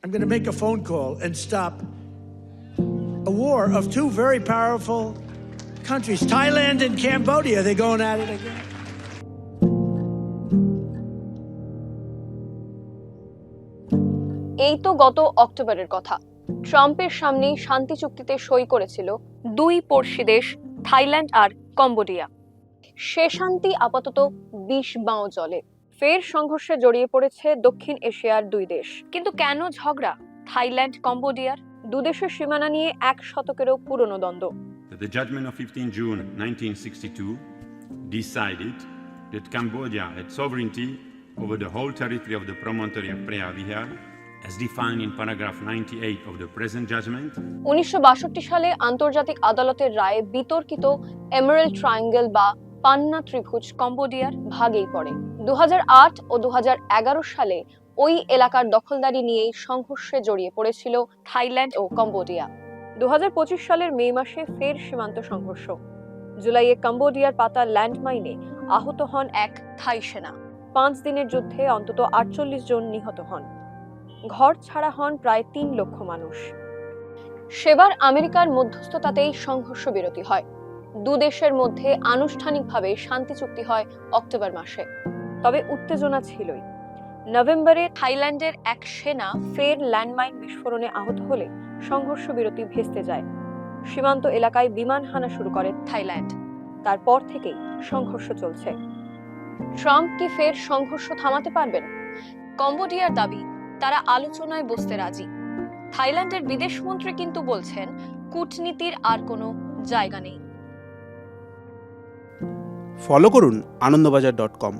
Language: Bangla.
I'm going to make a phone call and stop a war of two very powerful countries, Thailand and Cambodia. They're going at it again. এই তো গত অক্টোবরের কথা। ট্রাম্পের সামনেই শান্তি চুক্তিতে সই করেছিল দুই পড়শি দেশ থাইল্যান্ড আর কম্বোডিয়া। সে শান্তি আপাতত বিষ বাঁও জলে। ফের সংঘর্ষে জড়িয়ে পড়েছে দক্ষিণ এশিয়ার দুই দেশ। কিন্তু কেন ঝগড়া থাইল্যান্ড কম্বোডিয়ার? দুদেশের সীমানা নিয়ে 1 শতকেরও পুরনো দ্বন্দ্ব। The judgment of 15 June 1962 decided that Cambodia had sovereignty over the whole territory of the promontory of Preah Vihear, as defined in paragraph 98 of the present judgment. 1962 সালে আন্তর্জাতিক আদালতের রায়ে বিতর্কিত এমারাল্ড ট্রায়াঙ্গেল বা পান্না ত্রিভুজ কম্বোডিয়ার ভাগেই পড়ে। 2008 ও 2011 সালে ওই এলাকার দখলদারি নিয়েই সংঘর্ষে জড়িয়ে পড়েছিল থাইল্যান্ড ও কম্বোডিয়া। 2025 সালের মে মাসে ফের সীমান্ত সংঘর্ষ। জুলাইয়ে কম্বোডিয়ার পাতা ল্যান্ডমাইনে আহত হন এক থাই সেনা। 5 দিনের যুদ্ধে অন্তত 48 জন নিহত হন। ঘর ছাড়া হন প্রায় 3 লক্ষ মানুষ। সেবার আমেরিকার মধ্যস্থতাতেই সংঘর্ষ বিরতি হয়। দুদেশের মধ্যে আনুষ্ঠানিকভাবে শান্তি চুক্তি হয় অক্টোবর মাসে। তবে উত্তেজনা ছিলই। নভেম্বরে থাইল্যান্ডের এক সেনা ফের ল্যান্ডমাইন বিস্ফোরণে আহত হলে সংঘর্ষ বিরতি ভেস্তে যায়। সীমান্ত এলাকায় বিমান হানা শুরু করে থাইল্যান্ড। তারপর থেকেই সংঘর্ষ চলছে। ট্রাম্প কি ফের সংঘর্ষ থামাতে পারবেন? কম্বোডিয়ার দাবি তারা আলোচনায় বসতে রাজি। থাইল্যান্ডের বিদেশমন্ত্রী কিন্তু বলছেন কূটনীতির আর কোনো জায়গা নেই। ফলো করুন আনন্দবাজার.com।